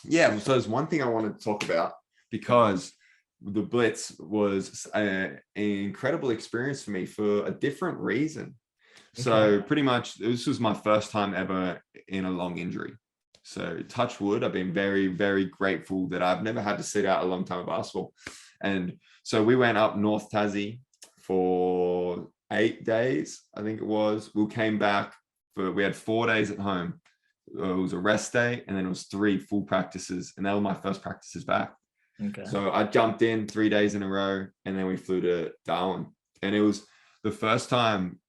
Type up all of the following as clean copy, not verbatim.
Yeah, so there's one thing I wanted to talk about because the Blitz was an incredible experience for me for a different reason. Okay. So pretty much this was my first time ever in a long injury. So touch wood, I've been very, very grateful that I've never had to sit out a long time of basketball. And so we went up North Tassie for 8 days, I think it was. We came back we had 4 days at home. It was a rest day, and then it was 3 full practices, and they were my first practices back. Okay. So I jumped in 3 days in a row, and then we flew to Darwin, and it was the first time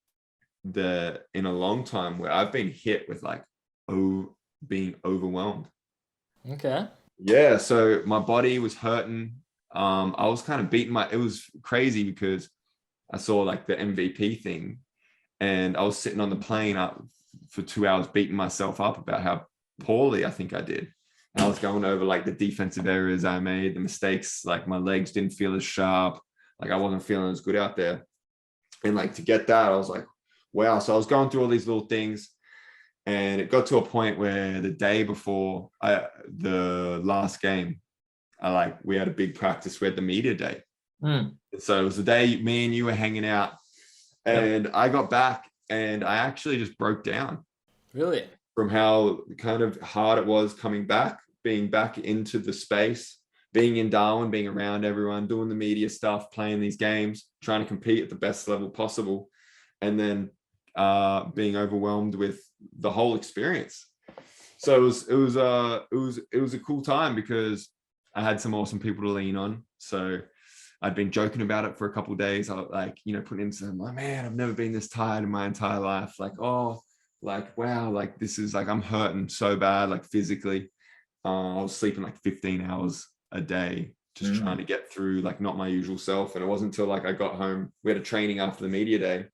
in a long time where I've been hit with like being overwhelmed. Okay. Yeah, so my body was hurting. I was kind of beating it was crazy because I saw like the MVP thing, and I was sitting on the plane up for 2 hours beating myself up about how poorly I think I did. And I was going over like the defensive errors I made, the mistakes, like my legs didn't feel as sharp, like I wasn't feeling as good out there. And like to get that, I was like, wow. So I was going through all these little things, and it got to a point where the day before the last game, we had a big practice. We had the media day. So it was the day me and you were hanging out, and I got back and I actually just broke down. Really? From how kind of hard it was coming back, being back into the space, being in Darwin, being around everyone, doing the media stuff, playing these games, trying to compete at the best level possible, and then being overwhelmed with the whole experience. So it was a cool time because I had some awesome people to lean on. So I'd been joking about it for a couple of days. I putting in some like, man, I've never been this tired in my entire life. Like, oh, like, wow, like this is like, I'm hurting so bad, like physically. I was sleeping like 15 hours a day, just trying to get through like not my usual self. And it wasn't until like I got home, we had a training after the media day,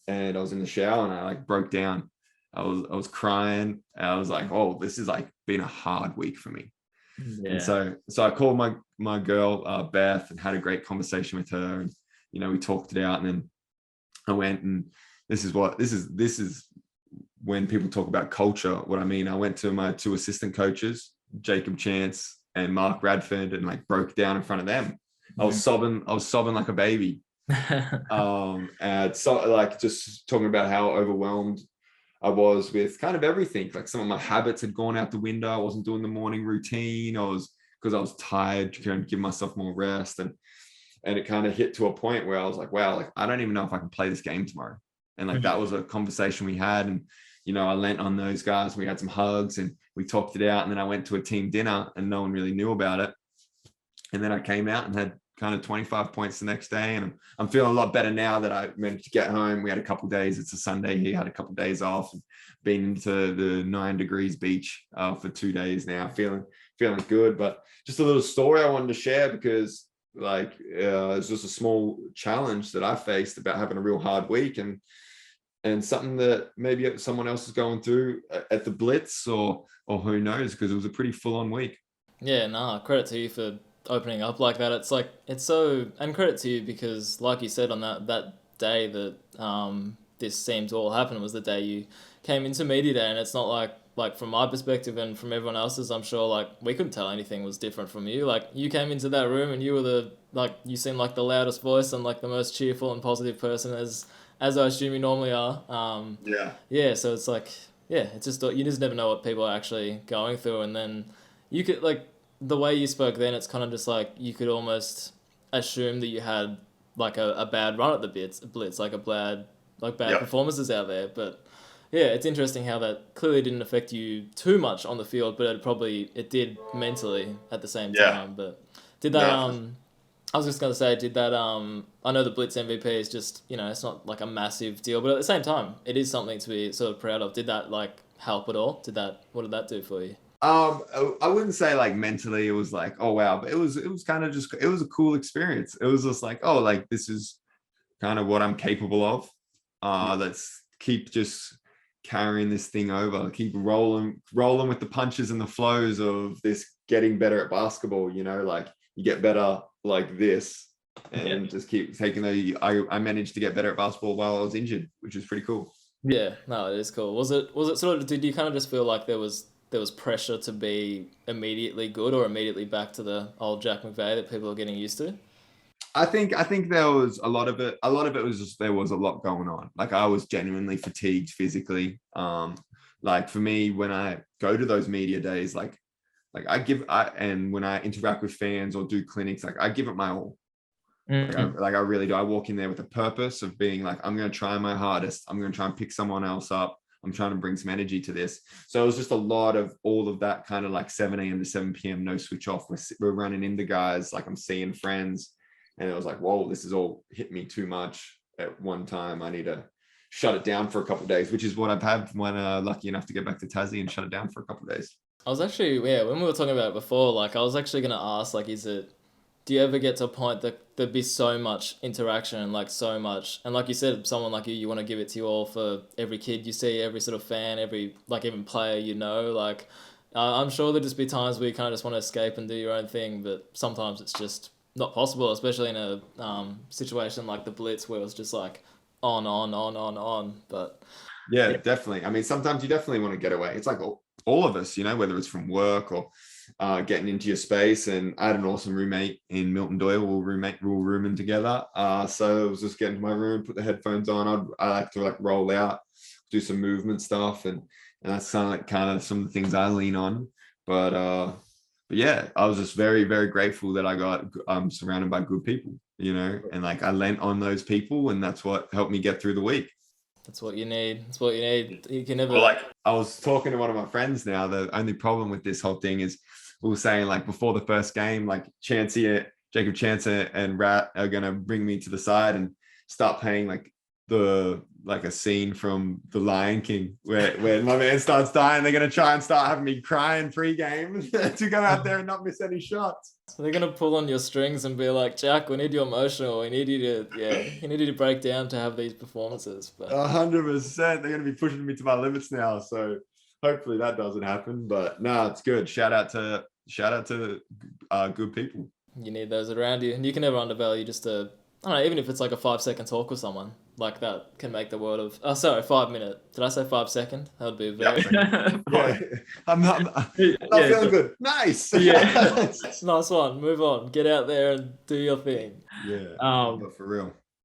and I was in the shower and I like broke down. I was crying. And I was like, oh, this is like been a hard week for me. Yeah. And so I called my girl Beth and had a great conversation with her, and we talked it out. And then I went, and this is when people talk about culture, what I mean. I went to my 2 assistant coaches, Jacob Chance and Mark Radford, and like broke down in front of them. I was sobbing like a baby. And so like just talking about how overwhelmed I was with kind of everything. Like some of my habits had gone out the window. I wasn't doing the morning routine. Because I was tired, trying to give myself more rest. And it kind of hit to a point where I was like, wow, like I don't even know if I can play this game tomorrow. And like that was a conversation we had. And I lent on those guys. We had some hugs and we talked it out. And then I went to a team dinner and no one really knew about it. And then I came out and had kind of 25 points the next day. And I'm feeling a lot better now that I managed to get home. We had a couple of days. It's a Sunday. He had a couple of days off, and been into the 9 degrees beach for 2 days now, feeling good. But just a little story I wanted to share because it's just a small challenge that I faced about having a real hard week, and something that maybe someone else is going through at the Blitz or who knows, because it was a pretty full-on week. Yeah, nah, credit to you for opening up like that. And credit to you because, like you said, on that day that this seemed to all happen was the day you came into media day, and it's not like from my perspective and from everyone else's, I'm sure like we couldn't tell anything was different from you. Like you came into that room and you were you seemed like the loudest voice and like the most cheerful and positive person as I assume you normally are. Yeah. So it's like, yeah, it's just you just never know what people are actually going through, and then you could like the way you spoke then, it's kind of just like you could almost assume that you had like a bad run at the Blitz, like bad performances out there. But yeah, it's interesting how that clearly didn't affect you too much on the field, but it did mentally at the same time. But did that I was just gonna say, did that I know the Blitz MVP is just, it's not like a massive deal, but at the same time, it is something to be sort of proud of. Did that like help at all? What did that do for you? I wouldn't say like mentally it was like, oh wow, but it was kind of just, it was a cool experience. It was just like, oh, like this is kind of what I'm capable of. Let's keep just carrying this thing over, keep rolling with the punches and the flows of this getting better at basketball, like you get better like this and just keep taking I managed to get better at basketball while I was injured, which is pretty cool. Yeah, no, it is cool. Was it sort of, did you kind of just feel like there was there was pressure to be immediately good or immediately back to the old Jack McVeigh that people are getting used to? I think there was a lot of it. A lot of it was just there was a lot going on. Like I was genuinely fatigued physically. Like for me, when I go to those media days, and when I interact with fans or do clinics, like I give it my all. Like I really do. I walk in there with a purpose of being like, I'm going to try my hardest. I'm going to try and pick someone else up. I'm trying to bring some energy to this. So it was just a lot of all of that kind of like 7 a.m. to 7 p.m. no switch off. We're running into guys, like I'm seeing friends. And it was like, whoa, this is all hit me too much at one time. I need to shut it down for a couple of days, which is what I've had when lucky enough to get back to Tassie and shut it down for a couple of days. I was actually, yeah, when we were talking about it before, like I was actually gonna ask, like, do you ever get to a point that there'd be so much interaction and like so much, and like you said, someone like you want to give it to you all for every kid you see, every sort of fan, every like even player you know, like I'm sure there'd just be times where you kind of just want to escape and do your own thing, but sometimes it's just not possible, especially in a situation like the Blitz where it was just like on. But Yeah, yeah, definitely. I mean, sometimes you definitely want to get away. It's like all of us, whether it's from work or getting into your space. And I had an awesome roommate in Milton Doyle. We'll rooming together. So I was just getting to my room, put the headphones on. I like to like roll out, do some movement stuff, and that's kind of some of the things I lean on. But yeah, I was just very, very grateful that I got surrounded by good people, and like I lent on those people, and that's what helped me get through the week. that's what you need. That's what you need. You can never. Well, like I was talking to one of my friends now. The only problem with this whole thing is we were saying like before the first game, like Jacob Chancey and Rat are gonna bring me to the side and start playing like a scene from The Lion King where my man starts dying. They're gonna try and start having me crying pre-game to go out there and not miss any shots. So they're gonna pull on your strings and be like, Jack, we need you emotional. We need you to, yeah, you need you to break down to have these performances. But 100%, they're gonna be pushing me to my limits now. So hopefully that doesn't happen. But no, it's good. Shout out to good people. you need those around you, and you can never undervalue just a, I don't know, even if it's like a 5 second talk with someone, like that can make the world of. Oh, sorry, 5 minute. Did I say 5 second? That would be very. Yeah, I'm not feeling good. Nice. Yeah. Nice one. Move on. Get out there and do your thing. Yeah. Um, But for real.